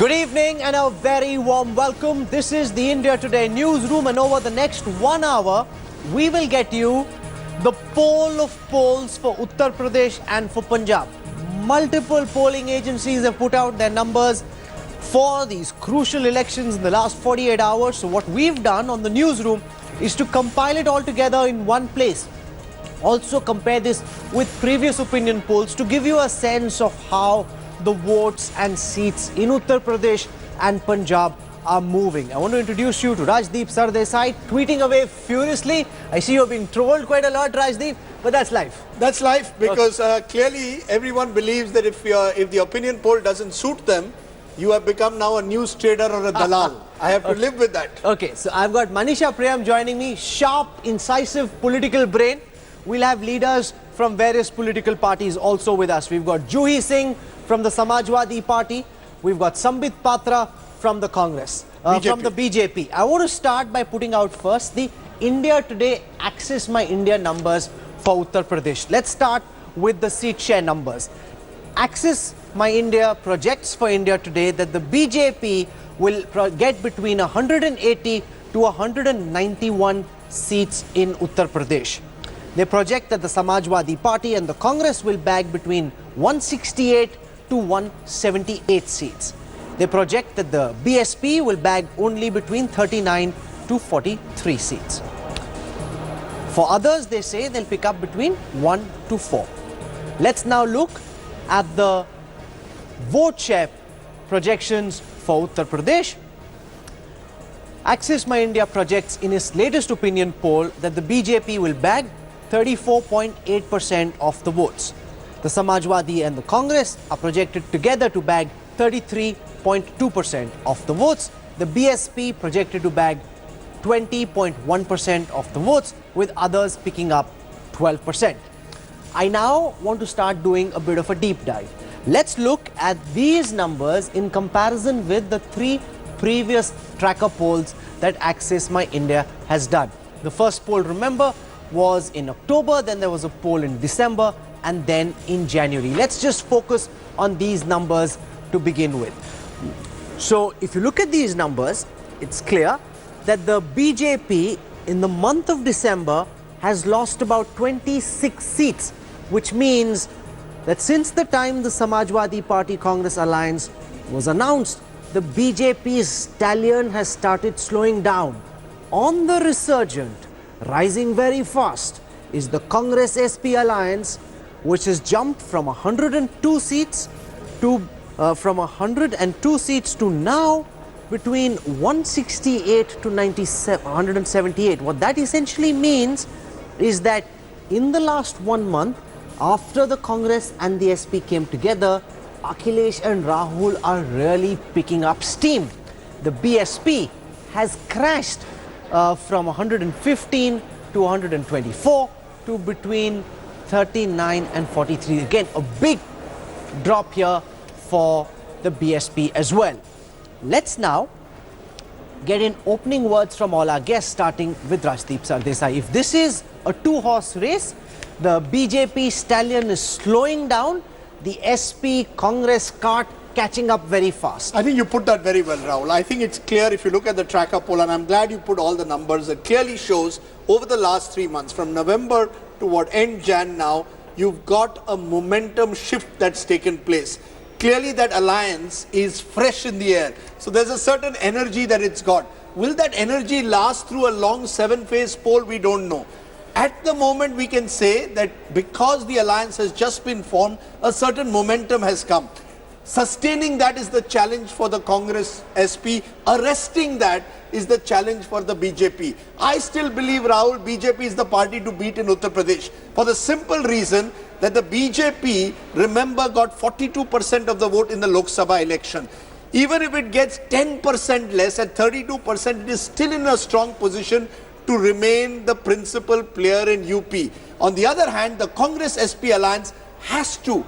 Good evening and a very warm welcome. This is the India Today newsroom, and over the next 1 hour, we will get you the poll of polls for Uttar Pradesh and for Punjab. Multiple polling agencies have put out their numbers for these crucial elections in the last 48 hours. So what we've done on the newsroom is to compile it all together in one place. Also compare this with previous opinion polls to give you a sense of how the votes and seats in Uttar Pradesh and Punjab are moving. I want to introduce you to Rajdeep Sardesai, tweeting away furiously. I see you're being trolled quite a lot, Rajdeep, but that's life. That's life, because clearly everyone believes that if the opinion poll doesn't suit them, you have become now a news trader or a dalal. I have to live with that. Okay, so I've got Manisha Priyam joining me, sharp, incisive political brain. We'll have leaders from various political parties also with us. We've got Juhi Singh from the Samajwadi Party. We've got Sambit Patra from the Congress, from the BJP. I want to start by putting out first the India Today Access My India numbers for Uttar Pradesh. Let's start with the seat share numbers. Access My India projects for India Today that the BJP will get between 180 to 191 seats in Uttar Pradesh. They project that the Samajwadi Party and the Congress will bag between 168 to 178 seats. They project that the BSP will bag only between 39 to 43 seats. For others, they say they'll pick up between 1 to 4. Let's now look at the vote share projections for Uttar Pradesh. Access My India projects in its latest opinion poll that the BJP will bag 34.8% of the votes. The Samajwadi and the Congress are projected together to bag 33.2% of the votes. The BSP projected to bag 20.1% of the votes, with others picking up 12%. I now want to start doing a bit of a deep dive. Let's look at these numbers in comparison with the three previous tracker polls that Access My India has done. The first poll, remember, was in October, then there was a poll in December, and then in January. Let's just focus on these numbers to begin with. So if you look at these numbers, it's clear that the BJP in the month of December has lost about 26 seats, which means that since the time the Samajwadi Party Congress alliance was announced, the BJP's stallion has started slowing down. On the resurgent, rising very fast, is the Congress SP alliance, which has jumped from 102 seats to now between 168 to 178. What that essentially means is that in the last 1 month, after the Congress and the SP came together, Akhilesh and Rahul are really picking up steam. The BSP has crashed from 115 to 124 to between 39 and 43. Again, a big drop here for the BSP as well. Let's now get in opening words from all our guests, starting with Rajdeep Sardesai. If this is a two-horse race, the BJP stallion is slowing down, the SP Congress cart catching up very fast. I think you put that very well, Rahul. I think it's clear if you look at the tracker poll, and I'm glad you put all the numbers. It clearly shows over the last 3 months, from November to what end Jan now, you've got a momentum shift that's taken place. Clearly that alliance is fresh in the air. So there's a certain energy that it's got. Will that energy last through a long 7-phase poll? We don't know. At the moment, we can say that because the alliance has just been formed, a certain momentum has come. Sustaining that is the challenge for the Congress SP. Arresting that is the challenge for the BJP. I still believe, Rahul, BJP is the party to beat in Uttar Pradesh, for the simple reason that the BJP, remember, got 42% of the vote in the Lok Sabha election. Even if it gets 10% less, at 32%, it is still in a strong position to remain the principal player in UP. On the other hand, the Congress SP alliance has to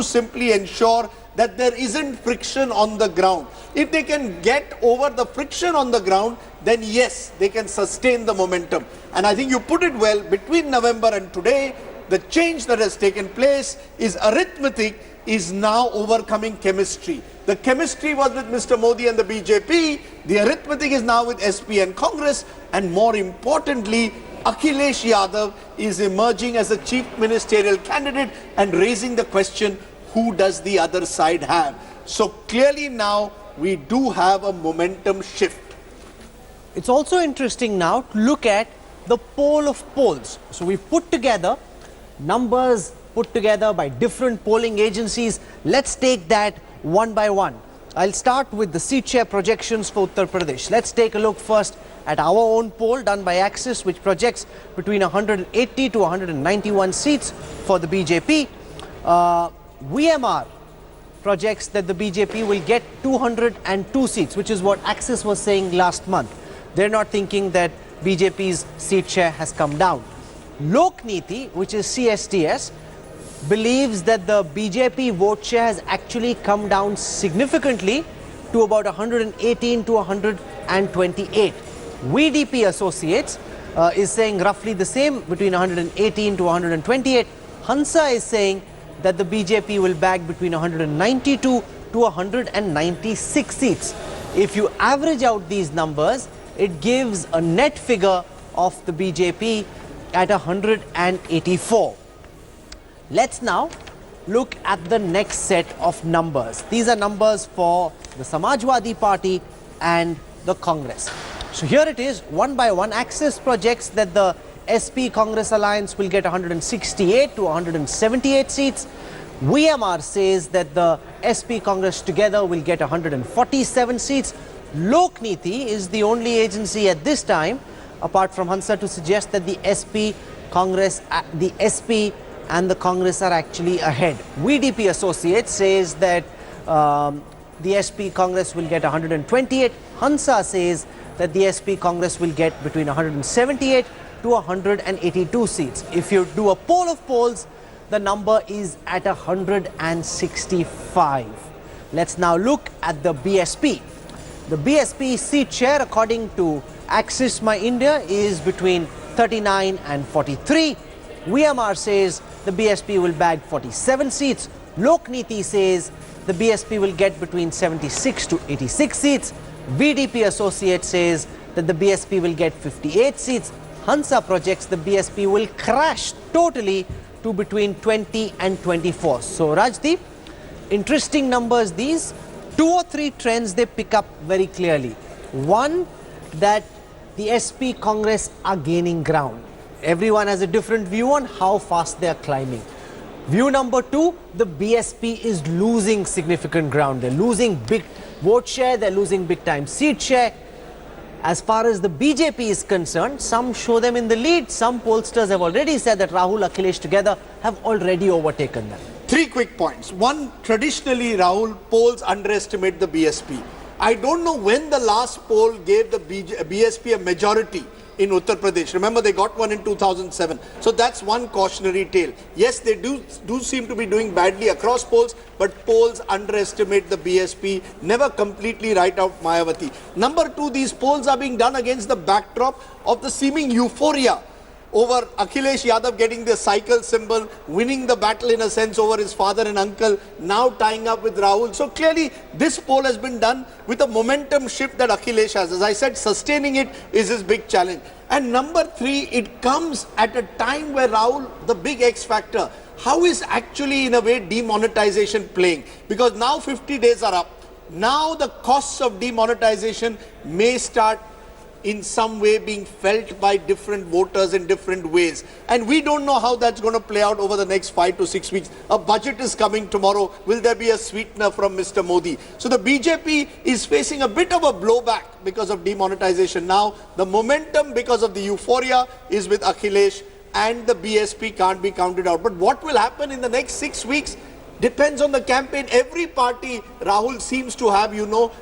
simply ensure that there isn't friction on the ground. If they can get over the friction on the ground, then yes, they can sustain the momentum. And I think you put it well, between November and today, the change that has taken place is arithmetic, is now overcoming chemistry. The chemistry was with Mr. Modi and the BJP. The arithmetic is now with SP and Congress. And more importantly, Akhilesh Yadav is emerging as a chief ministerial candidate and raising the question, who does the other side have? So clearly now we do have a momentum shift. It's also interesting now to look at the poll of polls. So we put together numbers put together by different polling agencies. Let's take that one by one. I'll start with the seat share projections for Uttar Pradesh. Let's take a look first at our own poll done by Axis, which projects between 180 to 191 seats for the BJP. VMR projects that the BJP will get 202 seats, which is what Axis was saying last month. They're not thinking that BJP's seat share has come down. Lok Niti, which is CSTS, believes that the BJP vote share has actually come down significantly to about 118 to 128. VDP Associates is saying roughly the same, between 118 to 128. Hansa is saying that the BJP will bag between 192 to 196 seats. If you average out these numbers, it gives a net figure of the BJP at 184. Let's now look at the next set of numbers. These are numbers for the Samajwadi Party and the Congress. So here it is, one by one. Axis projects that the SP Congress alliance will get 168 to 178 seats. VMR says that the SP Congress together will get 147 seats. Lok Niti is the only agency at this time, apart from Hansa, to suggest that the SP and the Congress are actually ahead. VDP Associates says that the SP Congress will get 128. Hansa says that the SP Congress will get between 178 to 182 seats. If you do a poll of polls, the number is at 165. Let's now look at the BSP. The BSP seat share, according to Axis My India, is between 39 and 43. VMR says the BSP will bag 47 seats. Lok Niti says the BSP will get between 76 to 86 seats. VDP Associate says that the BSP will get 58 seats. Hansa projects the BSP will crash totally to between 20 and 24. So Rajdeep, interesting numbers these. 2 or 3 trends they pick up very clearly. One, that the SP Congress are gaining ground. Everyone has a different view on how fast they are climbing. View number 2, the BSP is losing significant ground. They're losing big vote share, they're losing big time seat share. As far as the BJP is concerned, some show them in the lead. Some pollsters have already said that Rahul, Akhilesh together have already overtaken them. 3 quick points. One, traditionally, Rahul, polls underestimate the BSP. I don't know when the last poll gave the BSP a majority in Uttar Pradesh. Remember, they got one in 2007. So that's one cautionary tale. Yes, they do seem to be doing badly across polls, but polls underestimate the BSP, never completely write out Mayawati. Number 2, these polls are being done against the backdrop of the seeming euphoria over Akhilesh Yadav getting the cycle symbol, winning the battle in a sense over his father and uncle, now tying up with Rahul. So clearly this poll has been done with a momentum shift that Akhilesh has. As I said, sustaining it is his big challenge. And number 3, it comes at a time where Rahul, the big X factor, how is actually in a way demonetization playing? Because now 50 days are up. Now the costs of demonetization may start in some way being felt by different voters in different ways. And we don't know how that's going to play out over the next 5 to 6 weeks. A budget is coming tomorrow. Will there be a sweetener from Mr. Modi? So the BJP is facing a bit of a blowback because of demonetization. Now the momentum because of the euphoria is with Akhilesh, and the BSP can't be counted out. But what will happen in the next 6 weeks depends on the campaign. Every party, Rahul, seems to have,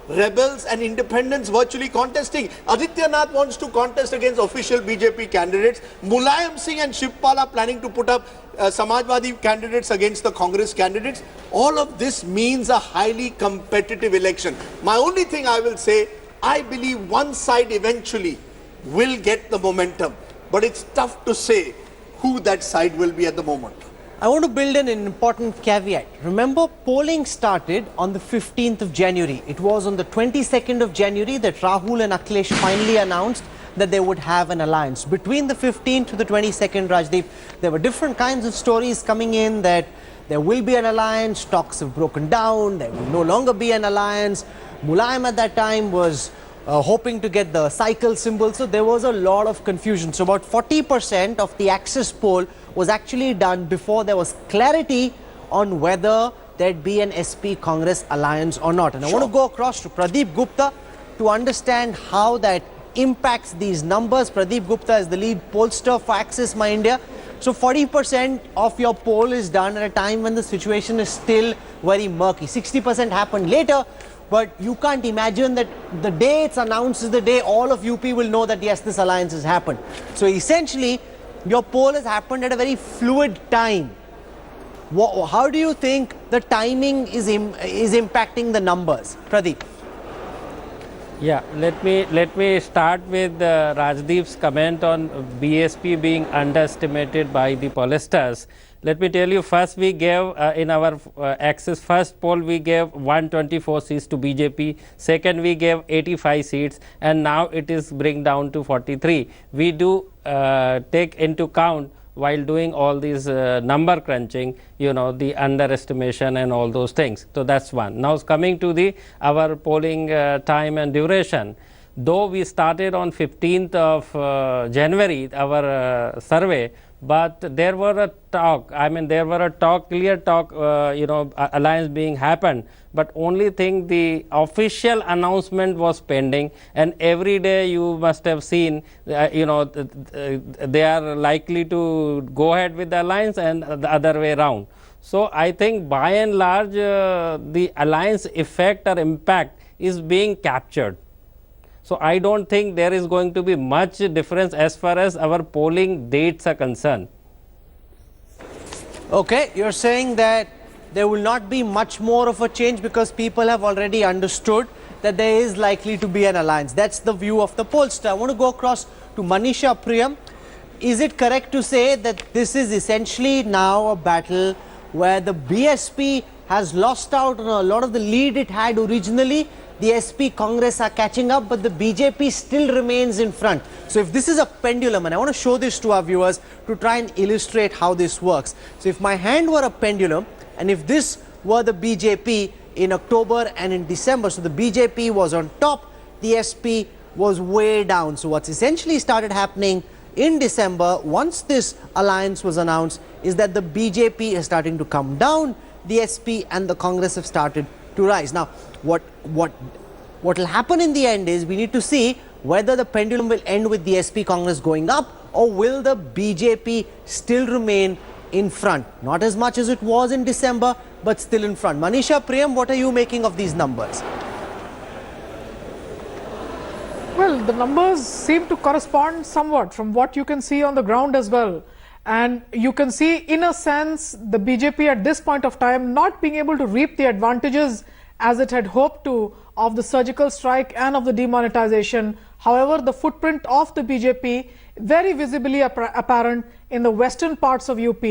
rebels and independents virtually contesting. Adityanath wants to contest against official BJP candidates. Mulayam Singh and Shivpal are planning to put up Samajwadi candidates against the Congress candidates. All of this means a highly competitive election. My only thing I will say, I believe one side eventually will get the momentum. But it's tough to say who that side will be at the moment. I want to build in an important caveat. Remember, polling started on the 15th of January. It was on the 22nd of January that Rahul and Akhilesh finally announced that they would have an alliance. Between the 15th to the 22nd, Rajdeep, there were different kinds of stories coming in that there will be an alliance, talks have broken down, there will no longer be an alliance. Mulayam at that time was hoping to get the cycle symbol, so there was a lot of confusion. So about 40% of the Axis poll was actually done before there was clarity on whether there'd be an SP Congress alliance or not. And I want to go across to Pradeep Gupta to understand how that impacts these numbers. Pradeep Gupta is the lead pollster for Axis My India. So 40% of your poll is done at a time when the situation is still very murky. 60% happened later, but you can't imagine that the day it's announced is the day all of UP will know that yes, this alliance has happened. So essentially, your poll has happened at a very fluid time. How do you think the timing is impacting the numbers? Pradeep. Yeah, let me start with Rajdeep's comment on BSP being underestimated by the pollsters. Let me tell you, first we gave in our Axis first poll we gave 124 seats to BJP, second we gave 85 seats, and now it is bring down to 43. We do take into account while doing all these number crunching, you know, the underestimation and all those things. So that's one. Now coming to the our polling time and duration. Though we started on 15th of January our survey, but there were a talk, clear talk, alliance being happened, but only thing the official announcement was pending, and every day you must have seen, they are likely to go ahead with the alliance and the other way around. So I think by and large the alliance effect or impact is being captured. So I don't think there is going to be much difference as far as our polling dates are concerned. Okay, you're saying that there will not be much more of a change because people have already understood that there is likely to be an alliance. That's the view of the pollster. I want to go across to Manisha Priyam. Is it correct to say that this is essentially now a battle where the BSP has lost out on a lot of the lead it had originally? The SP Congress are catching up, but the BJP still remains in front. So if this is a pendulum, and I want to show this to our viewers to try and illustrate how this works. So if my hand were a pendulum, and if this were the BJP in October and in December, so the BJP was on top, the SP was way down. So what's essentially started happening in December, once this alliance was announced, is that the BJP is starting to come down, the SP and the Congress have started to rise. Now, what will happen in the end is we need to see whether the pendulum will end with the SP Congress going up, or will the BJP still remain in front? Not as much as it was in December, but still in front. Manisha Priyam, what are you making of these numbers? Well, the numbers seem to correspond somewhat from what you can see on the ground as well. And you can see, in a sense, the BJP at this point of time not being able to reap the advantages as it had hoped to of the surgical strike and of the demonetization. However, the footprint of the BJP very visibly apparent in the western parts of UP,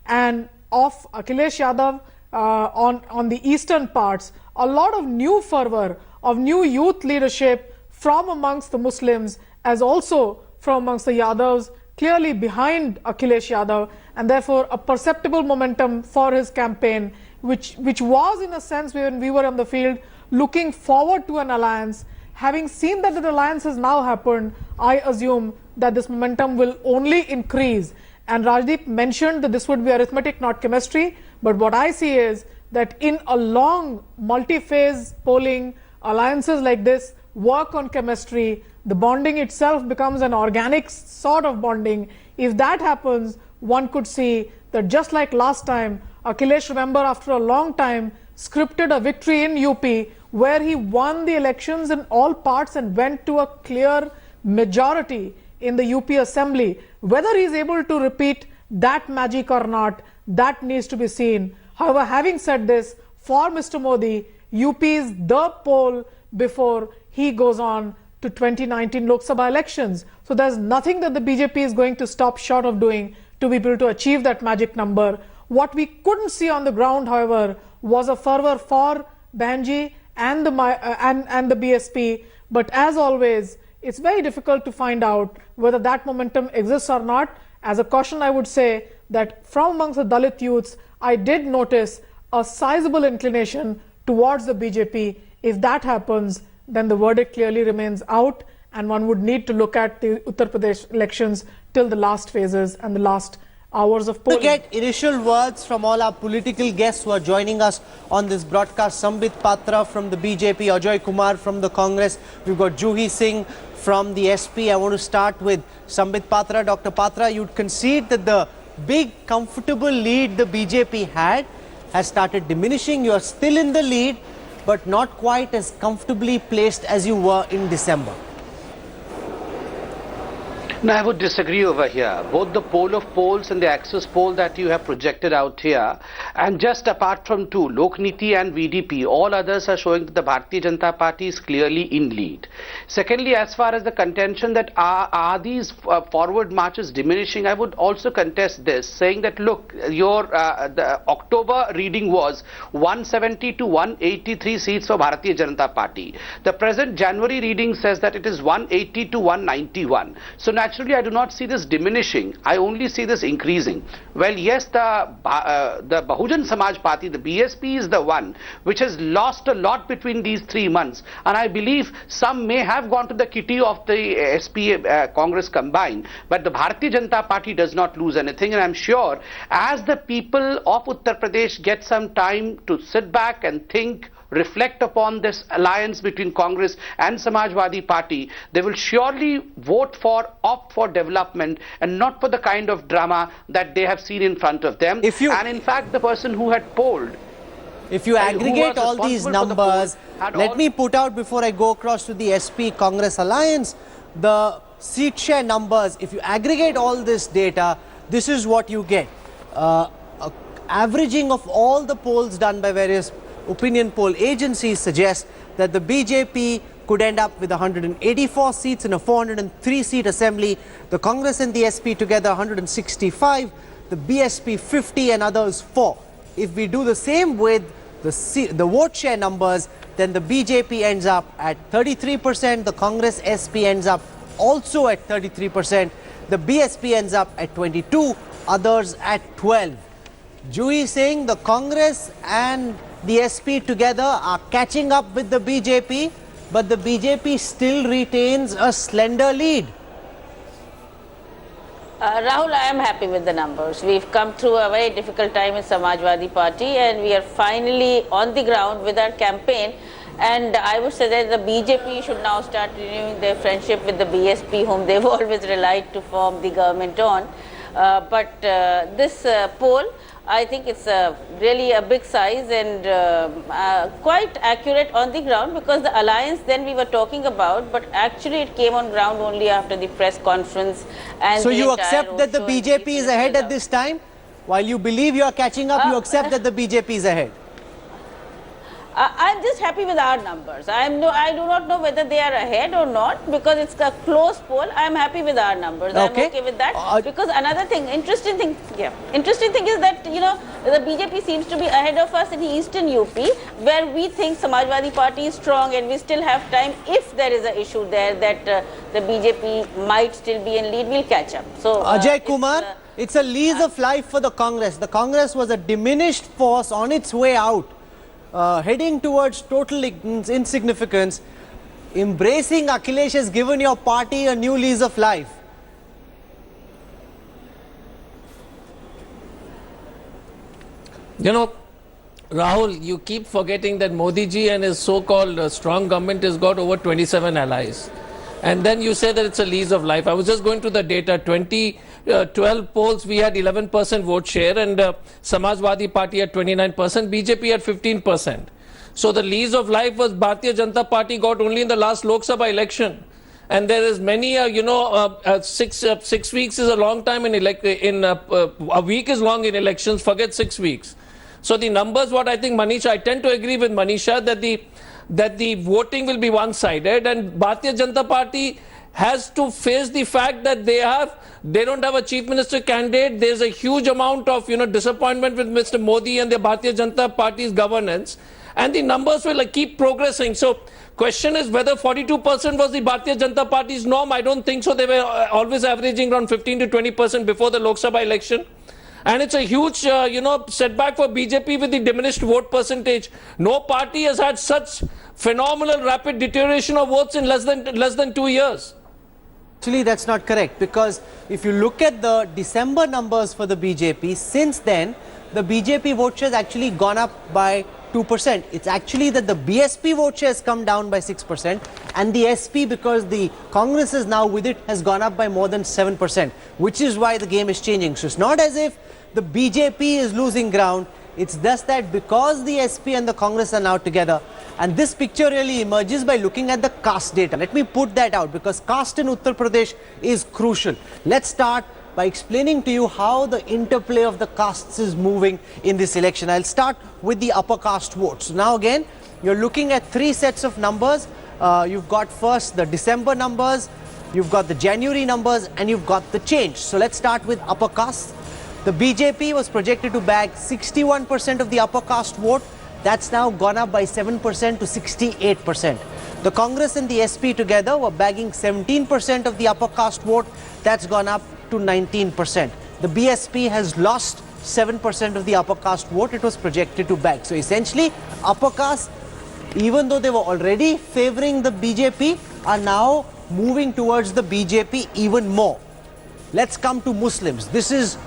and of Akhilesh Yadav on the eastern parts. A lot of new fervor, of new youth leadership from amongst the Muslims as also from amongst the Yadavs, clearly behind Akhilesh Yadav, and therefore a perceptible momentum for his campaign, which was in a sense when we were on the field looking forward to an alliance. Having seen that the alliance has now happened, I assume that this momentum will only increase. And Rajdeep mentioned that this would be arithmetic, not chemistry, but what I see is that in a long multi-phase polling, alliances like this work on chemistry. The bonding itself becomes an organic sort of bonding. If that happens, one could see that just like last time, Akhilesh, remember, after a long time, scripted a victory in UP where he won the elections in all parts and went to a clear majority in the UP assembly. Whether he is able to repeat that magic or not, that needs to be seen. However, having said this, for Mr. Modi, UP is the pole before he goes on to 2019 Lok Sabha elections. So there's nothing that the BJP is going to stop short of doing to be able to achieve that magic number. What we couldn't see on the ground, however, was a fervor for Banji and the BSP. But as always, it's very difficult to find out whether that momentum exists or not. As a caution, I would say that from amongst the Dalit youths, I did notice a sizable inclination towards the BJP. If that happens, then the verdict clearly remains out, and one would need to look at the Uttar Pradesh elections till the last phases and the last hours of polling. To get initial words from all our political guests who are joining us on this broadcast. Sambit Patra from the BJP, Ajay Kumar from the Congress, we've got Juhi Singh from the SP. I want to start with Sambit Patra. Dr. Patra, you'd concede that the big comfortable lead the BJP had has started diminishing. You are still in the lead, but not quite as comfortably placed as you were in December. No, I would disagree over here. Both the poll of polls and the Axis poll that you have projected out here, and just apart from two, Lokniti and VDP, all others are showing that the Bharatiya Janata Party is clearly in lead. Secondly, as far as the contention that are these forward marches diminishing, I would also contest this, saying that look, your the October reading was 170 to 183 seats for Bharatiya Janata Party. The present January reading says that it is 180 to 191. So naturally, I do not see this diminishing. I only see this increasing. Well, yes, the Bahujan Samaj Party, the BSP, is the one which has lost a lot between these 3 months. And I believe some may have gone to the kitty of the SP Congress combined. But the Bharatiya Janata Party does not lose anything. And I'm sure as the people of Uttar Pradesh get some time to sit back and think, reflect upon this alliance between Congress and Samajwadi Party, they will surely opt for development and not for the kind of drama that they have seen in front of them. And in fact, the person who had polled, if you aggregate all these numbers, let me put out before I go across to the SP Congress alliance, the seat share numbers. If you aggregate all this data, this is what you get. Averaging of all the polls done by various opinion poll agencies suggests that the BJP could end up with 184 seats in a 403 seat assembly. The Congress and the SP together 165, the BSP 50 and others 4. If we do the same with the vote share numbers, then the BJP ends up at 33%, the Congress SP ends up also at 33%, the BSP ends up at 22, others at 12. Juhi Singh, the Congress and the SP together are catching up with the BJP, but the BJP still retains a slender lead. Rahul, I am happy with the numbers. We've come through a very difficult time in Samajwadi Party and we are finally on the ground with our campaign. And I would say that the BJP should now start renewing their friendship with the BSP, whom they've always relied to form the government on. But this poll, I think it's really a big size and quite accurate on the ground, because the alliance then we were talking about, but actually it came on ground only after the press conference. And so you accept that the BJP is ahead at this time? While you believe you are catching up, you accept that the BJP is ahead? I'm just happy with our numbers. I do not know whether they are ahead or not, because it's a close poll. I'm happy with our numbers. I'm okay with that. Because another thing, interesting thing is that, you know, the BJP seems to be ahead of us in eastern UP, where we think Samajwadi Party is strong and we still have time. If there is an issue there that the BJP might still be in lead, we'll catch up. So Ajay Kumar, it's a lease of life for the Congress. The Congress was a diminished force on its way out. Heading towards total insignificance. Embracing Akhilesh has given your party a new lease of life. You know, Rahul, you keep forgetting that Modi ji and his so-called strong government has got over 27 allies. And then you say that it's a lease of life. I was just going to the data. 2012 polls, we had 11% vote share, and Samajwadi Party at 29%, BJP at 15%. So the lease of life was Bharatiya Janata Party got only in the last Lok Sabha election. And there is many, 6 weeks is a long time a week is long in elections, forget 6 weeks. So the numbers, what I think, Manisha, I tend to agree with Manisha that the voting will be one-sided, and Bharatiya Janata Party has to face the fact that they don't have a chief minister candidate. There's a huge amount of disappointment with Mr. Modi and the Bharatiya Janata Party's governance, and the numbers will keep progressing. So question is whether 42% was the Bharatiya Janata Party's norm. I don't think so. They were always averaging around 15 to 20% before the Lok Sabha election. And it's a huge, setback for BJP with the diminished vote percentage. No party has had such phenomenal rapid deterioration of votes in less than 2 years. Actually, that's not correct, because if you look at the December numbers for the BJP, since then, the BJP vote share has actually gone up by 2%. It's actually that the BSP vote share has come down by 6%, and the SP, because the Congress is now with it, has gone up by more than 7%, which is why the game is changing. So it's not as if the BJP is losing ground. It's just that because the SP and the Congress are now together, and this picture really emerges by looking at the caste data. Let me put that out, because caste in Uttar Pradesh is crucial. Let's start by explaining to you how the interplay of the castes is moving in this election. I'll start with the upper caste votes. Now again, you're looking at three sets of numbers. You've got first the December numbers, you've got the January numbers, and you've got the change. So let's start with upper caste. The BJP was projected to bag 61% of the upper caste vote. That's now gone up by 7% to 68%. The Congress and the SP together were bagging 17% of the upper caste vote. That's gone up to 19%. The BSP has lost 7% of the upper caste vote it was projected to bag. So essentially, upper caste, even though they were already favoring the BJP, are now moving towards the BJP even more. Let's come to Muslims. This is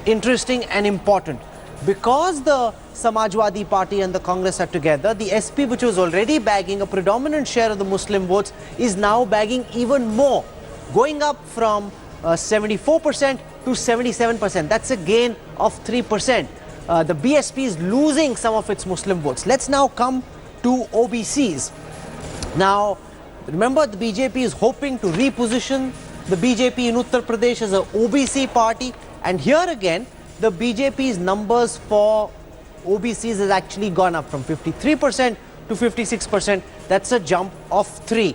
interesting and important. Because the Samajwadi Party and the Congress are together, the SP, which was already bagging a predominant share of the Muslim votes, is now bagging even more, going up from 74% to 77%. That's a gain of 3%. The BSP is losing some of its Muslim votes. Let's now come to OBCs. Now, remember, the BJP is hoping to reposition the BJP in Uttar Pradesh as an OBC party. And here again, the BJP's numbers for OBCs has actually gone up from 53% to 56%. That's a jump of 3.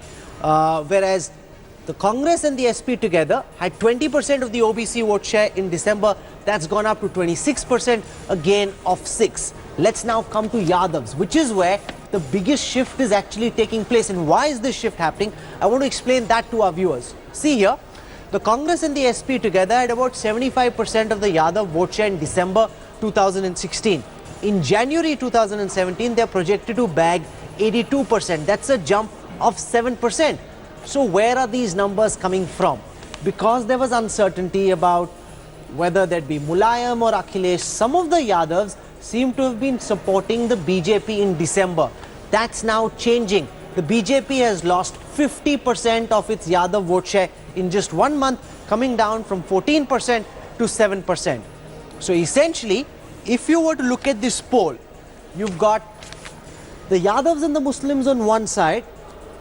Whereas the Congress and the SP together had 20% of the OBC vote share in December. That's gone up to 26%, a gain of 6. Let's now come to Yadavs, which is where the biggest shift is actually taking place. And why is this shift happening? I want to explain that to our viewers. See here, the Congress and the SP together had about 75% of the Yadav vote share in December 2016. In January 2017, they are projected to bag 82%. That's a jump of 7%. So where are these numbers coming from? Because there was uncertainty about whether there'd be Mulayam or Akhilesh, some of the Yadavs seem to have been supporting the BJP in December. That's now changing. The BJP has lost 50% of its Yadav vote share in just 1 month, coming down from 14% to 7%. So essentially, if you were to look at this poll, you've got the Yadavs and the Muslims on one side,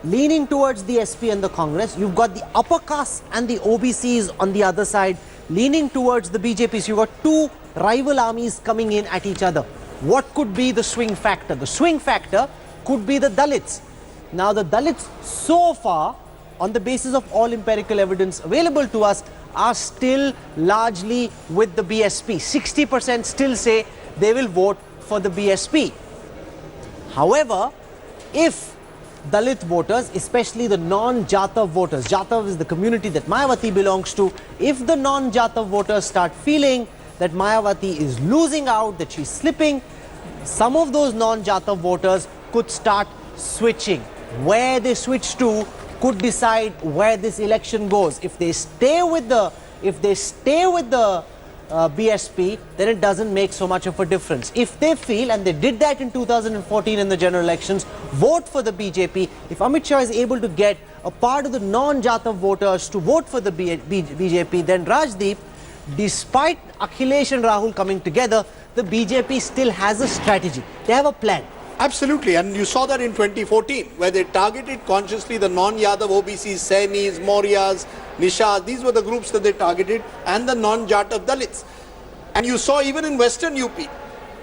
leaning towards the SP and the Congress. You've got the upper caste and the OBCs on the other side, leaning towards the BJP. So you've got two rival armies coming in at each other. What could be the swing factor? The swing factor could be the Dalits. Now the Dalits so far, on the basis of all empirical evidence available to us, are still largely with the BSP. 60% still say they will vote for the BSP. However, if Dalit voters, especially the non-Jatav voters, Jatav is the community that Mayawati belongs to, if the non-Jatav voters start feeling that Mayawati is losing out, that she's slipping, some of those non-Jatav voters could start switching. Where they switch to could decide where this election goes. If they stay with the BSP, then it doesn't make so much of a difference. If they feel, and they did that in 2014 in the general elections, vote for the BJP, if Amit Shah is able to get a part of the non-Jatav voters to vote for the BJP, then Rajdeep, despite Akhilesh and Rahul coming together, the BJP still has a strategy. They have a plan. Absolutely, and you saw that in 2014, where they targeted consciously the non-Yadav OBCs, Sainis, Mauryas, Nishas. These were the groups that they targeted, and the non-Jatav Dalits. And you saw even in Western UP,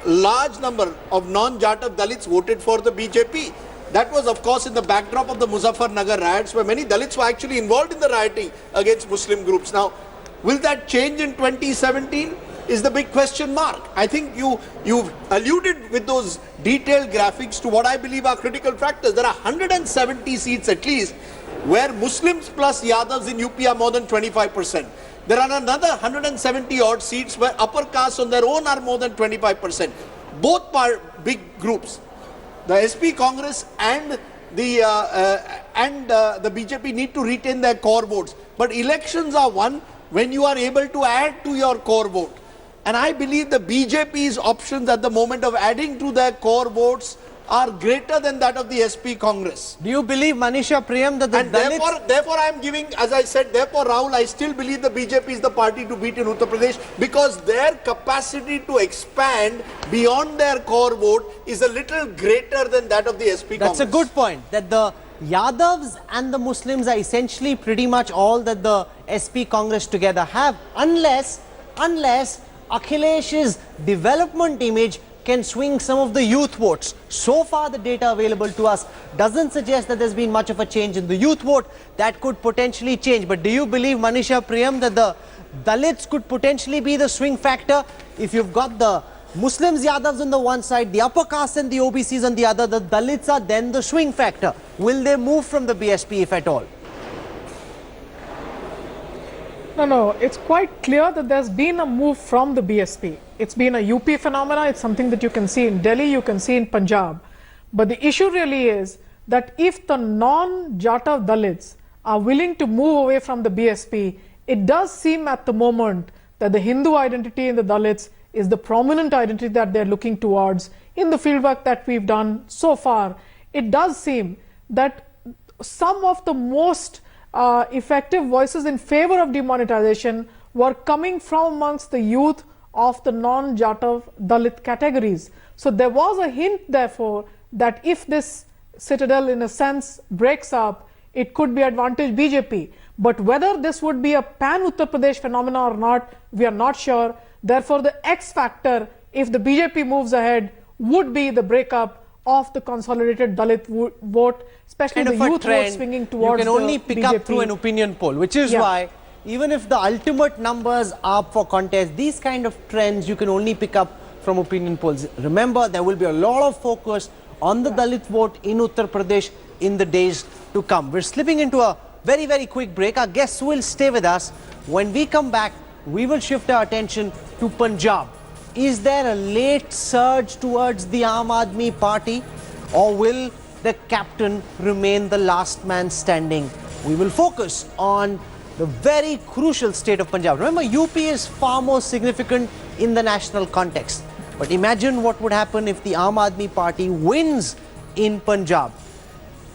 large number of non-Jatav Dalits voted for the BJP. That was, of course, in the backdrop of the Muzaffarnagar riots, where many Dalits were actually involved in the rioting against Muslim groups. Now, will that change in 2017? Is the big question mark. I think you've alluded with those detailed graphics to what I believe are critical factors. There are 170 seats at least where Muslims plus Yadavs in UP are more than 25%. There are another 170 odd seats where upper castes on their own are more than 25%. Both big groups, the SP Congress and the BJP, need to retain their core votes. But elections are won when you are able to add to your core vote. And I believe the BJP's options at the moment of adding to their core votes are greater than that of the SP Congress. Do you believe, Manisha Priyam, that the And Dalits... therefore I am giving, as I said, therefore Rahul, I still believe the BJP is the party to beat in Uttar Pradesh, because their capacity to expand beyond their core vote is a little greater than that of the SP Congress. That's a good point, that the Yadavs and the Muslims are essentially pretty much all that the SP Congress together have, unless Akhilesh's development image can swing some of the youth votes. So far, the data available to us doesn't suggest that there's been much of a change in the youth vote. That could potentially change. But do you believe, Manisha Priyam, that the Dalits could potentially be the swing factor? If you've got the Muslims, Yadavs on the one side, the upper caste and the OBCs on the other, the Dalits are then the swing factor. Will they move from the BSP, if at all? No, it's quite clear that there's been a move from the BSP. It's been a UP phenomena. It's something that you can see in Delhi, you can see in Punjab. But the issue really is that if the non-Jata Dalits are willing to move away from the BSP, it does seem at the moment that the Hindu identity in the Dalits is the prominent identity that they're looking towards. In the fieldwork that we've done so far, it does seem that some of the most effective voices in favor of demonetization were coming from amongst the youth of the non-Jata Dalit categories. So there was a hint, therefore, that if this citadel in a sense breaks up, it could be advantage BJP. But whether this would be a pan-Uttar Pradesh phenomena or not, we are not sure. Therefore, the X factor, if the BJP moves ahead, would be the breakup of the consolidated Dalit vote, especially Kind the of youth vote swinging towards you can only the pick BJP. up through an opinion poll, which is why even if the ultimate numbers are up for contest, these kind of trends you can only pick up from opinion polls. Remember, there will be a lot of focus on the Dalit vote in Uttar Pradesh in the days to come. We're slipping into a very, very quick break. Our guests will stay with us. When we come back, we will shift our attention to Punjab. Is there a late surge towards the Aam Aadmi Party, or will the captain remain the last man standing? We will focus on the very crucial state of Punjab. Remember, UP is far more significant in the national context. But imagine what would happen if the Aam Aadmi Party wins in Punjab.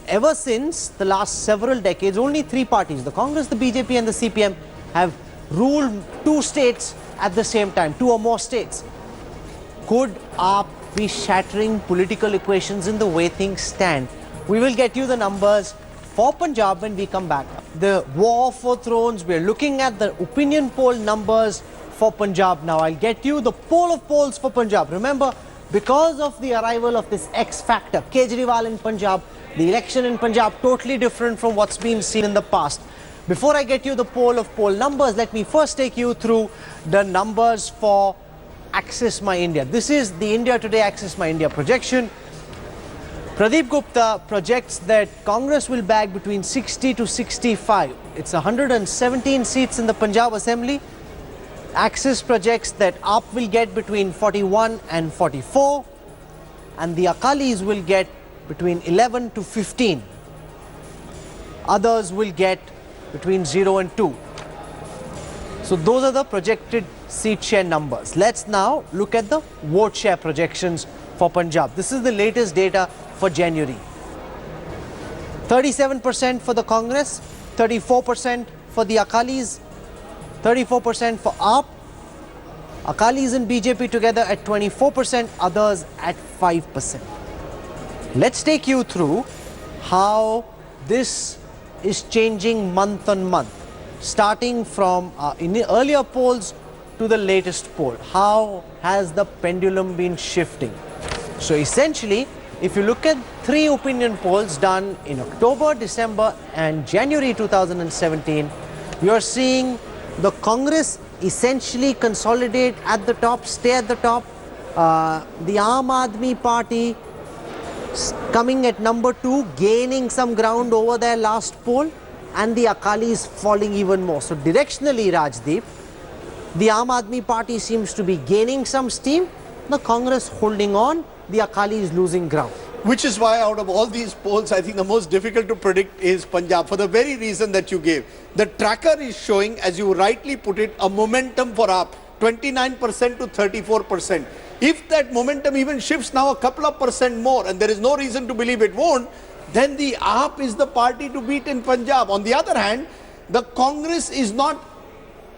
Ever since the last several decades, only three parties, the Congress, the BJP and the CPM, have ruled two states at the same time, two or more states. Could AAP be shattering political equations in the way things stand? We will get you the numbers for Punjab when we come back. The war for thrones, we're looking at the opinion poll numbers for Punjab now. I'll get you the poll of polls for Punjab. Remember, because of the arrival of this X factor, Kejriwal in Punjab, the election in Punjab totally different from what's been seen in the past. Before I get you the poll of poll numbers, let me first take you through the numbers for Access My India. This is the India Today Access My India projection. Pradeep Gupta projects that Congress will bag between 60 to 65. It's 117 seats in the Punjab Assembly. Access projects that AAP will get between 41 and 44, and the Akalis will get between 11 to 15. Others will get between 0 and 2. So those are the projected seat share numbers. Let's now look at the vote share projections for Punjab. This is the latest data for January. 37% for the Congress, 34% for the Akalis, 34% for AAP, Akalis and BJP together at 24%, others at 5%. Let's take you through how this is changing month on month, starting from in the earlier polls to the latest poll. How has the pendulum been shifting? So essentially, if you look at 3 opinion polls done in October, December and January 2017, you're seeing the Congress essentially consolidate at the top, stay at the top. The Aam Aadmi Party coming at number 2, gaining some ground over their last poll, and the Akalis falling even more. So directionally, Rajdeep, the Aam Aadmi Party seems to be gaining some steam, the Congress holding on, the Akalis losing ground. Which is why out of all these polls, I think the most difficult to predict is Punjab, for the very reason that you gave. The tracker is showing, as you rightly put it, a momentum for AAP, 29% to 34%. If that momentum even shifts now a couple of percent more, and there is no reason to believe it won't, then the AAP is the party to beat in Punjab. On the other hand, the Congress is not,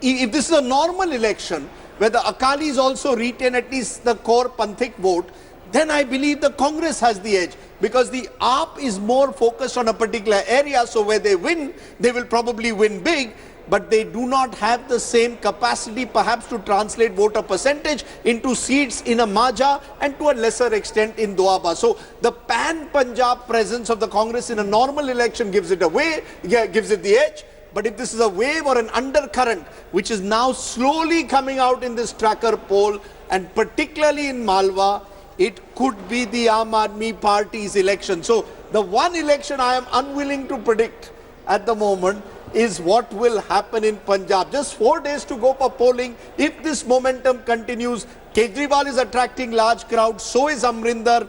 if this is a normal election, where the Akalis also retain at least the core Panthik vote, then I believe the Congress has the edge, because the AAP is more focused on a particular area, so where they win, they will probably win big, but they do not have the same capacity perhaps to translate voter percentage into seats in a Majha and to a lesser extent in Doaba. So the pan-Punjab presence of the Congress in a normal election gives it away, gives it the edge. But if this is a wave or an undercurrent, which is now slowly coming out in this tracker poll, and particularly in Malwa, it could be the Aam Aadmi Party's election. So the one election I am unwilling to predict at the moment is what will happen in Punjab. Just 4 days to go for polling. If this momentum continues, Kejriwal is attracting large crowds, so is Amrinder.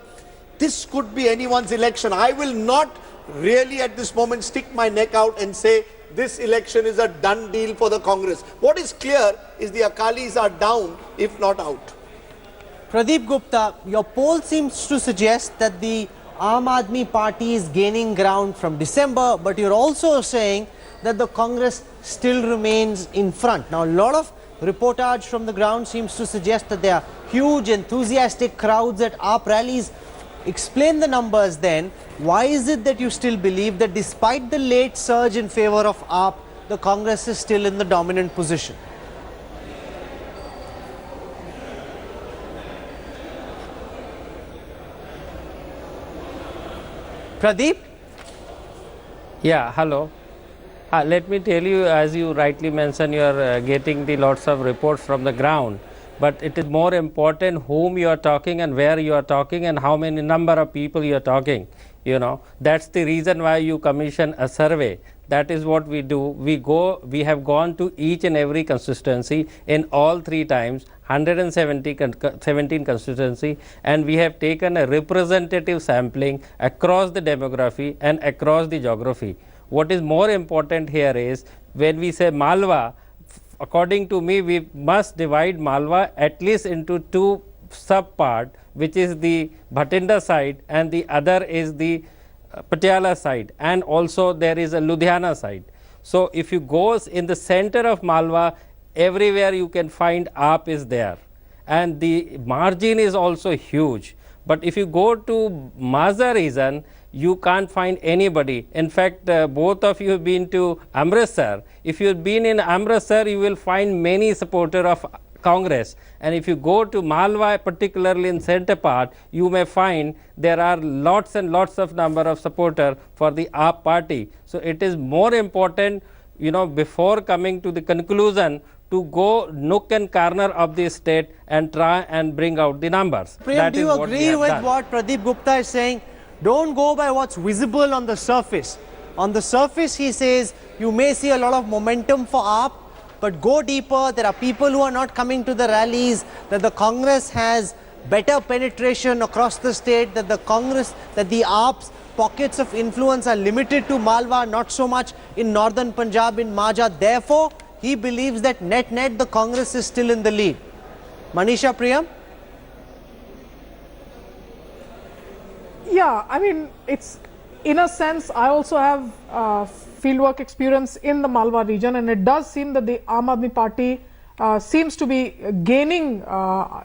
This could be anyone's election. I will not really at this moment stick my neck out and say this election is a done deal for the Congress. What is clear is the Akalis are down, if not out. Pradeep Gupta, your poll seems to suggest that the Aam Aadmi Party is gaining ground from December, but you're also saying that the Congress still remains in front. Now, a lot of reportage from the ground seems to suggest that there are huge, enthusiastic crowds at AAP rallies. Explain the numbers then. Why is it that you still believe that despite the late surge in favor of AAP, the Congress is still in the dominant position? Pradeep? Yeah, hello. Let me tell you, as you rightly mentioned, you are getting the lots of reports from the ground. But it is more important whom you are talking and where you are talking and how many number of people you are talking. You know, that's the reason why you commission a survey. That is what we do. We have gone to each and every constituency in all 3 times, 117 constituency, and we have taken a representative sampling across the demography and across the geography. What is more important here is when we say Malwa, according to me, we must divide Malwa at least into 2 sub-part, which is the Bhatinda side and the other is the Patiala side, and also there is a Ludhiana side. So if you go in the center of Malwa, everywhere you can find AAP is there, and the margin is also huge. But if you go to Majha region, you can't find anybody. In fact, both of you have been to Amritsar. If you have been in Amritsar, you will find many supporters of Congress. And if you go to Malwa, particularly in center part, you may find there are lots and lots of number of supporters for the AAP party. So it is more important, you know, before coming to the conclusion, to go nook and corner of the state and try and bring out the numbers. Prem, do you agree with what Pradeep Gupta is saying? Don't go by what's visible on the surface. On the surface, he says, you may see a lot of momentum for AAP, but go deeper. There are people who are not coming to the rallies, that the Congress has better penetration across the state, that the AAP's pockets of influence are limited to Malwa, not so much in northern Punjab, in Majha. Therefore, he believes that net the Congress is still in the lead. Manisha Priyam? Yeah, I mean, it's in a sense, I also have fieldwork experience in the Malwa region, and it does seem that the Aam Aadmi Party seems to be gaining,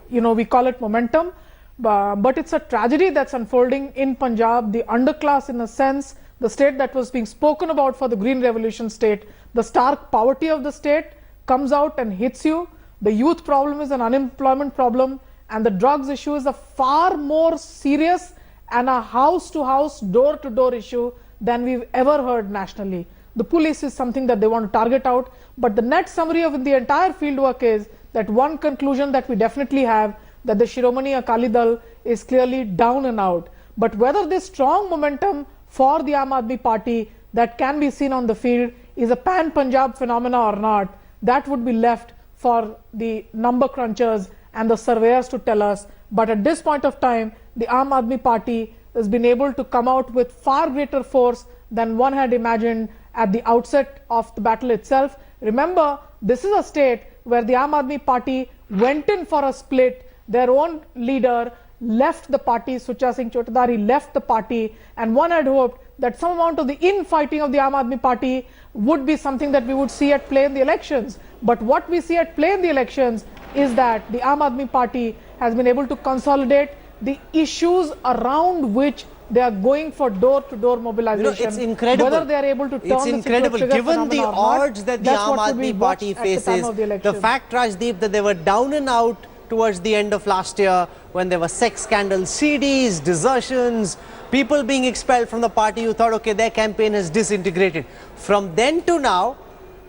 we call it momentum, but it's a tragedy that's unfolding in Punjab. The underclass, in a sense, the state that was being spoken about for the Green Revolution state, the stark poverty of the state comes out and hits you. The youth problem is an unemployment problem, and the drugs issue is a far more serious and a house-to-house, door-to-door issue than we've ever heard nationally. The police is something that they want to target out, but the net summary of the entire fieldwork is that one conclusion that we definitely have, that the Shiromani Akali Dal is clearly down and out. But whether this strong momentum for the Aam Aadmi Party that can be seen on the field is a pan-Punjab phenomena or not, that would be left for the number crunchers and the surveyors to tell us. But at this point of time, the Aam Aadmi Party has been able to come out with far greater force than one had imagined at the outset of the battle itself. Remember, this is a state where the Aam Aadmi Party went in for a split. Their own leader left the party, Sucha Singh Chotadari left the party, and one had hoped that some amount of the infighting of the Aam Aadmi Party would be something that we would see at play in the elections. But what we see at play in the elections is that the Aam Aadmi Party has been able to consolidate the issues around which they are going for door-to-door mobilization. It's incredible. Whether they are able to turn it's this incredible. into a figure Given the phenomena or odds not, that the that's Aam what will be Aadmi watched Party at the time faces, of the the election. fact, Rajdeep, that they were down and out towards the end of last year when there were sex scandals, CDs, desertions, people being expelled from the party, you thought, okay, their campaign has disintegrated. From then to now,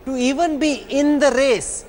to even be in the race,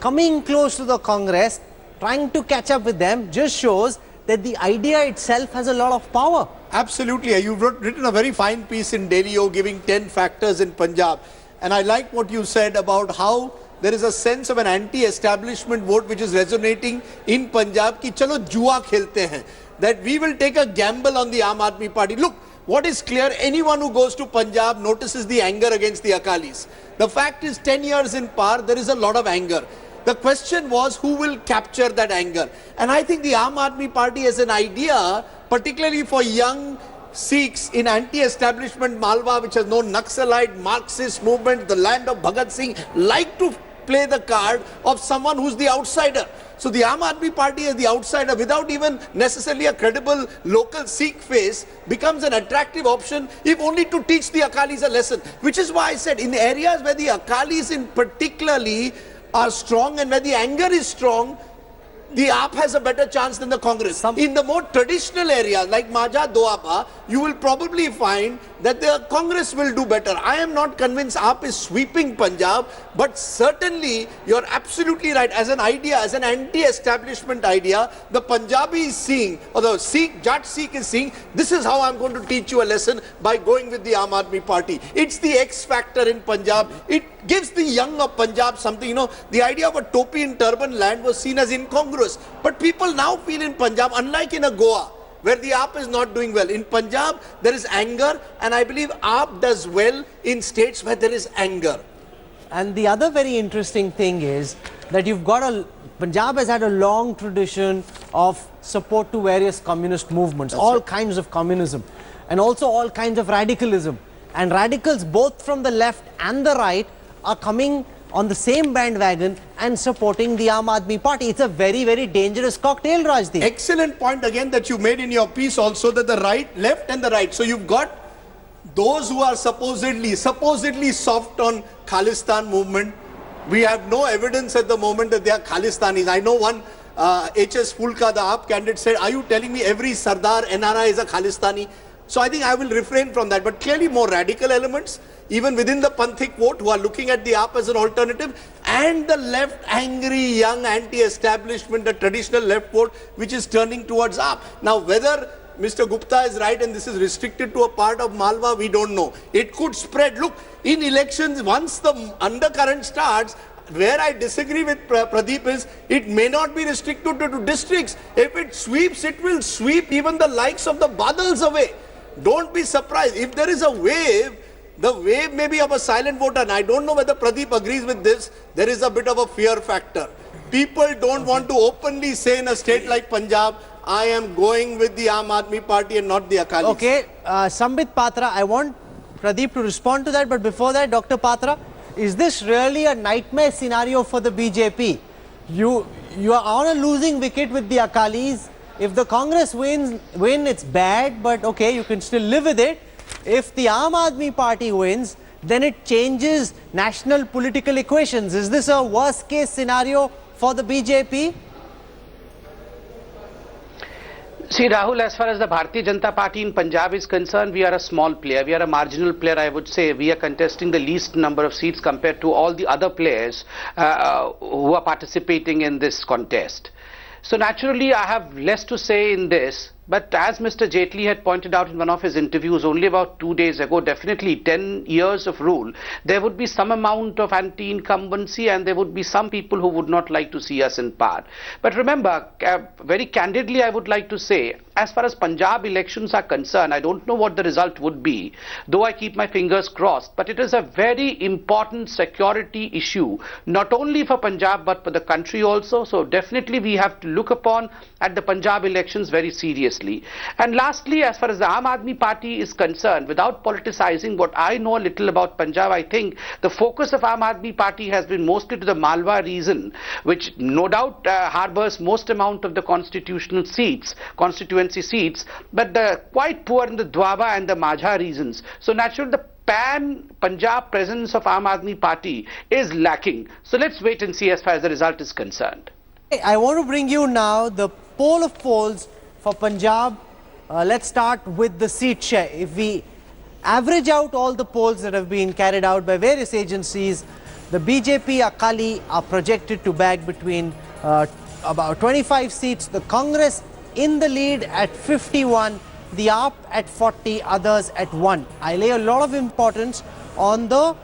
coming close to the Congress, trying to catch up with them, just shows that the idea itself has a lot of power. Absolutely. You've written a very fine piece in Daily-O giving 10 factors in Punjab. And I like what you said about how there is a sense of an anti-establishment vote which is resonating in Punjab ki chalo jua khelte hain. That we will take a gamble on the Aam Aadmi Party. Look, what is clear, anyone who goes to Punjab notices the anger against the Akalis. The fact is 10 years in power, there is a lot of anger. The question was who will capture that anger. And I think the Aam Aadmi Party as an idea, particularly for young Sikhs in anti-establishment Malwa, which has known Naxalite, Marxist movement, the land of Bhagat Singh, like to play the card of someone who's the outsider. So the Aam Aadmi Party as the outsider, without even necessarily a credible local Sikh face, becomes an attractive option if only to teach the Akalis a lesson. Which is why I said in areas where the Akalis in particularly are strong and where the anger is strong, the AAP has a better chance than the Congress. In the more traditional areas like Majha, Doaba, you will probably find that the Congress will do better. I am not convinced AAP is sweeping Punjab, but certainly you're absolutely right. As an idea, as an anti-establishment idea, the Punjabi is seeing, or the Sikh, Jat Sikh is seeing, this is how I'm going to teach you a lesson by going with the Aam Aadmi Party. It's the X factor in Punjab. It gives the young of Punjab something, you know, the idea of a topi in turban land was seen as incongruous. But people now feel in Punjab, unlike in a Goa, where the AAP is not doing well. In Punjab, there is anger, and I believe AAP does well in states where there is anger. And the other very interesting thing is that you've got Punjab has had a long tradition of support to various communist movements, all kinds of communism, and also all kinds of radicalism. And radicals both from the left and the right are coming on the same bandwagon and supporting the Aam Aadmi Party. It's a very, very dangerous cocktail, Rajdeep. Excellent point again that you made in your piece also, that the right, left and the right. So you've got those who are supposedly soft on Khalistan movement. We have no evidence at the moment that they are Khalistanis. I know one HS Fulka, the AAP candidate, said, are you telling me every Sardar NRI is a Khalistani? So I think I will refrain from that. But clearly more radical elements, even within the Panthic vote, who are looking at the AAP as an alternative, and the left angry, young, anti-establishment, the traditional left vote, which is turning towards AAP. Now, whether Mr. Gupta is right and this is restricted to a part of Malwa, we don't know. It could spread. Look, in elections, once the undercurrent starts, where I disagree with Pradeep is, it may not be restricted to districts. If it sweeps, it will sweep even the likes of the Badals away. Don't be surprised. If there is a wave, the wave may be of a silent voter. And I don't know whether Pradeep agrees with this. There is a bit of a fear factor. People don't want to openly say in a state like Punjab, I am going with the Aam Aadmi Party and not the Akalis. Okay, Sambit Patra, I want Pradeep to respond to that. But before that, Dr. Patra, is this really a nightmare scenario for the BJP? You are on a losing wicket with the Akalis. If the Congress win, it's bad, but okay, you can still live with it. If the Aam Aadmi Party wins, then it changes national political equations. Is this a worst case scenario for the BJP? See, Rahul, as far as the Bharatiya Janata Party in Punjab is concerned, we are a small player. We are a marginal player, I would say. We are contesting the least number of seats compared to all the other players who are participating in this contest. So naturally, I have less to say in this. But as Mr. Jaitley had pointed out in one of his interviews only about 2 days ago, definitely 10 years of rule, there would be some amount of anti-incumbency and there would be some people who would not like to see us in power. But remember, very candidly, I would like to say, as far as Punjab elections are concerned, I don't know what the result would be, though I keep my fingers crossed, but it is a very important security issue, not only for Punjab but for the country also. So definitely we have to look upon at the Punjab elections very seriously. And lastly, as far as the Aam Aadmi Party is concerned, without politicizing, what I know a little about Punjab, I think the focus of Aam Aadmi Party has been mostly to the Malwa region, which no doubt harbors most amount of the constituency seats, but quite poor in the Doaba and the Majha regions. So naturally the pan-Punjab presence of Aam Aadmi Party is lacking. So let's wait and see as far as the result is concerned. I want to bring you now the poll of polls for Punjab. Let's start with the seat share. If we average out all the polls that have been carried out by various agencies, the BJP Akali are projected to bag between about 25 seats, the Congress in the lead at 51, the AAP at 40, others at 1. I lay a lot of importance on the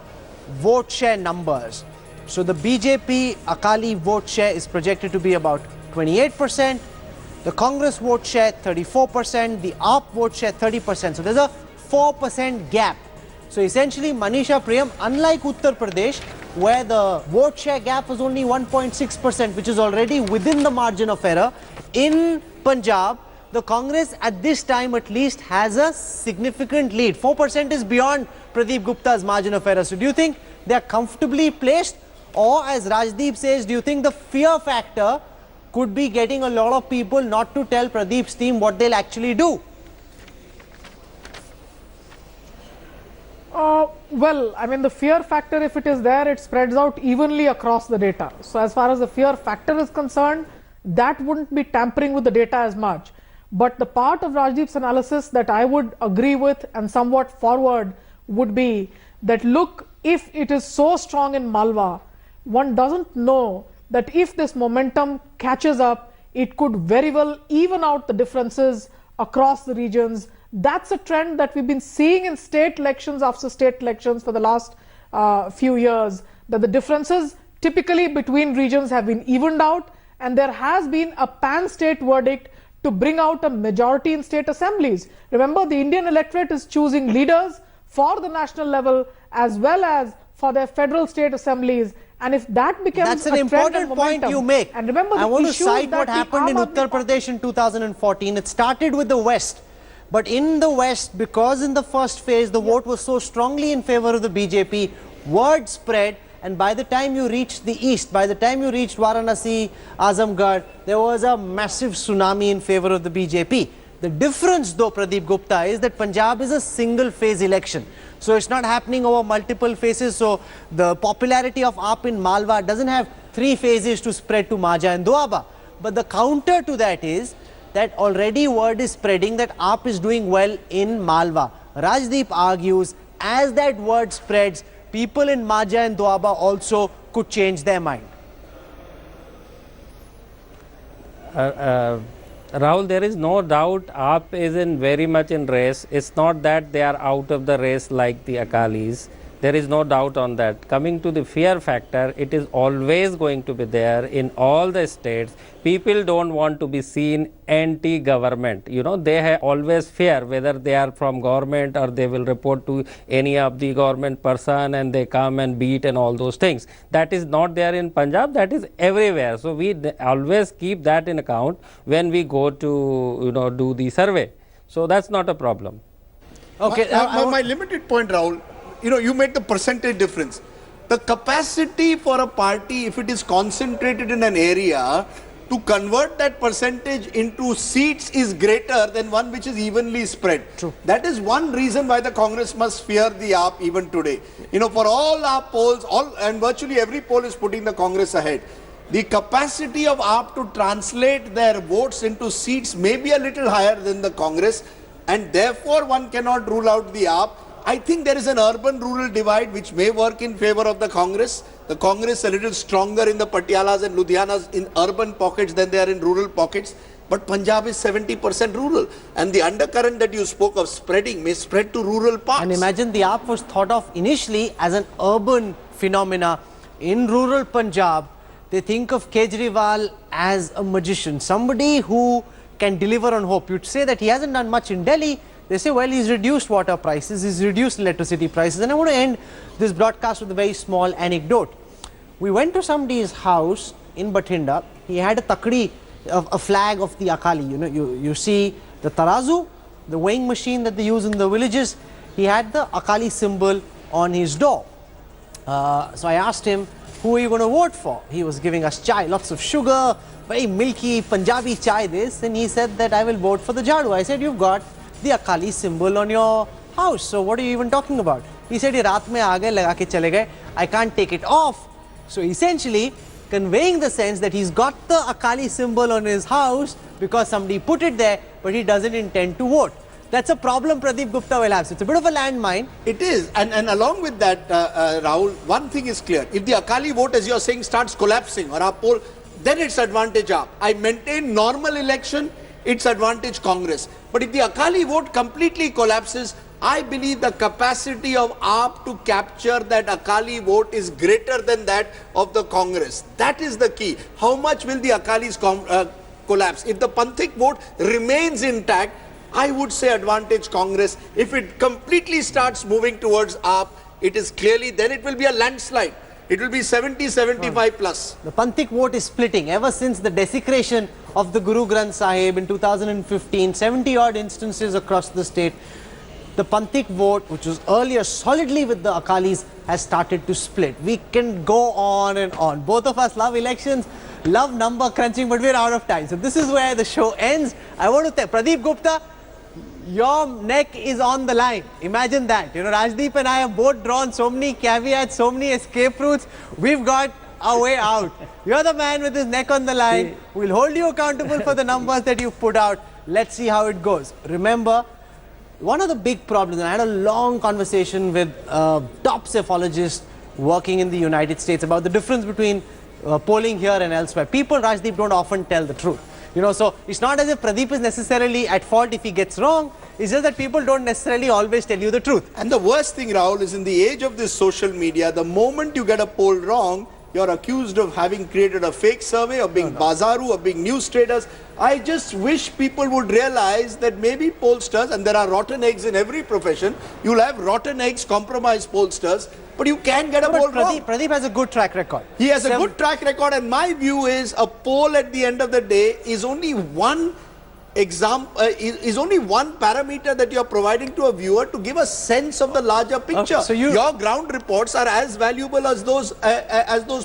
vote share numbers. So the BJP Akali vote share is projected to be about 28%. The Congress vote share 34%, the AAP vote share 30%. So there's a 4% gap. So essentially, Manisha Priyam, unlike Uttar Pradesh, where the vote share gap was only 1.6%, which is already within the margin of error, in Punjab, the Congress at this time at least has a significant lead. 4% is beyond Pradeep Gupta's margin of error. So do you think they are comfortably placed? Or as Rajdeep says, do you think the fear factor could be getting a lot of people not to tell Pradeep's team what they'll actually do? Well, I mean, the fear factor, if it is there, it spreads out evenly across the data. So as far as the fear factor is concerned, that wouldn't be tampering with the data as much. But the part of Rajdeep's analysis that I would agree with and somewhat forward would be that, look, if it is so strong in Malwa, one doesn't know that if this momentum catches up, it could very well even out the differences across the regions. That's a trend that we've been seeing in state elections after state elections for the last few years, that the differences typically between regions have been evened out, and there has been a pan-state verdict to bring out a majority in state assemblies. Remember, the Indian electorate is choosing leaders for the national level as well as for their federal state assemblies. And if that becomes That's an important point you make. And remember, I want to issues cite that what the happened in Aam Aadmi Uttar Pradesh in 2014. It started with the West. But in the West, because in the first phase, the vote was so strongly in favor of the BJP, word spread. And by the time you reached the East, by the time you reached Varanasi, Azamgarh, there was a massive tsunami in favor of the BJP. The difference, though, Pradeep Gupta, is that Punjab is a single phase election. So it's not happening over multiple phases. So the popularity of AAP in Malwa doesn't have 3 phases to spread to Majha and Doaba. But the counter to that is that already word is spreading that AAP is doing well in Malwa. Rajdeep argues, as that word spreads, people in Majha and Doaba also could change their mind. Rahul, there is no doubt AAP is very much in race. It's not that they are out of the race like the Akalis. There is no doubt on that. Coming to the fear factor, it is always going to be there in all the states. People don't want to be seen anti-government. You know, they always fear whether they are from government or they will report to any of the government person and they come and beat and all those things. That is not there in Punjab, that is everywhere. So we always keep that in account when we go to, you know, do the survey. So that's not a problem. Okay, my limited point, Rahul, you made the percentage difference. The capacity for a party, if it is concentrated in an area, to convert that percentage into seats is greater than one which is evenly spread. True. That is one reason why the Congress must fear the AAP even today. For all our polls, and virtually every poll is putting the Congress ahead. The capacity of AAP to translate their votes into seats may be a little higher than the Congress, and therefore one cannot rule out the AAP. I think there is an urban-rural divide which may work in favor of the Congress. The Congress a little stronger in the Patialas and Ludhianas in urban pockets than they are in rural pockets. But Punjab is 70% rural, and the undercurrent that you spoke of spreading may spread to rural parts. And imagine the AAP was thought of initially as an urban phenomena. In rural Punjab, they think of Kejriwal as a magician, somebody who can deliver on hope. You'd say that he hasn't done much in Delhi. They say, well, he's reduced water prices, he's reduced electricity prices. And I want to end this broadcast with a very small anecdote. We went to somebody's house in Bathinda. He had a takdi, a flag of the Akali. You know, you see the tarazu, the weighing machine that they use in the villages. He had the Akali symbol on his door. So I asked him, who are you going to vote for? He was giving us chai, lots of sugar, very milky Punjabi chai this, and he said that I will vote for the Jadu. I said, you've got the Akali symbol on your house, so what are you even talking about? He said, ye raat mein aa gaye, laga ke chale gaye, I can't take it off. So essentially conveying the sense that he's got the Akali symbol on his house because somebody put it there, but he doesn't intend to vote. That's a problem Pradeep Gupta will have. So it's a bit of a landmine. It is, and along with that, Rahul, one thing is clear. If the Akali vote, as you're saying, starts collapsing or our poll, then it's advantage AAP. I maintain normal election, it's advantage Congress. But if the Akali vote completely collapses, I believe the capacity of AAP to capture that Akali vote is greater than that of the Congress. That is the key. How much will the Akalis collapse? If the Panthik vote remains intact, I would say advantage Congress. If it completely starts moving towards AAP, it is clearly, then it will be a landslide. It will be 70, 75 plus. The Panthik vote is splitting ever since the desecration of the Guru Granth Sahib in 2015, 70 odd instances across the state. The Panthik vote, which was earlier solidly with the Akalis, has started to split. We can go on and on. Both of us love elections, love number crunching, but we're out of time. So this is where the show ends. I want to thank Pradeep Gupta. Your neck is on the line. Imagine that. You know, Rajdeep and I have both drawn so many caveats, so many escape routes. We've got our way out. You're the man with his neck on the line. We'll hold you accountable for the numbers that you've put out. Let's see how it goes. Remember, one of the big problems, and I had a long conversation with top psephologists working in the United States about the difference between polling here and elsewhere. People, Rajdeep, don't often tell the truth. You know, so it's not as if Pradeep is necessarily at fault if he gets wrong. It's just that people don't necessarily always tell you the truth. And the worst thing, Rahul, is in the age of this social media, the moment you get a poll wrong, you're accused of having created a fake survey, of being bazaru, of being news traders. I just wish people would realize that maybe pollsters, and there are rotten eggs in every profession, you'll have rotten eggs, compromised pollsters, but you can get a poll wrong. Pradeep has a good track record. He has a good track record, and my view is a poll at the end of the day is only one is only one parameter that you're providing to a viewer to give a sense of the larger picture. Okay, so your ground reports are as valuable as those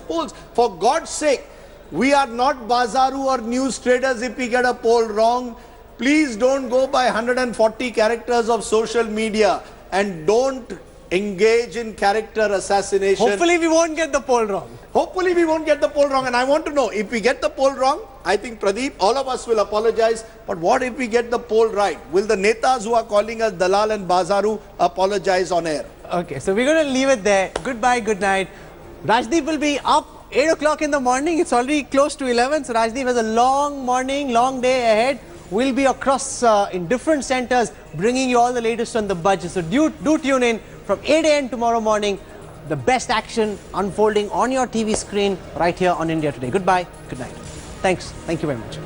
polls. For God's sake, we are not bazaru or news traders if we get a poll wrong. Please don't go by 140 characters of social media and don't engage in character assassination. Hopefully we won't get the poll wrong. Hopefully we won't get the poll wrong, and I want to know, if we get the poll wrong, I think Pradeep, all of us will apologize, but what if we get the poll right? Will the netas who are calling us Dalal and Bazaru apologize on air? Okay, so we're going to leave it there. Goodbye, good night. Rajdeep will be up 8 o'clock in the morning. It's already close to 11, so Rajdeep has a long morning, long day ahead. We'll be across in different centers bringing you all the latest on the budget. So do tune in from 8 a.m. tomorrow morning. The best action unfolding on your TV screen right here on India Today. Goodbye, good night. Thanks. Thank you very much.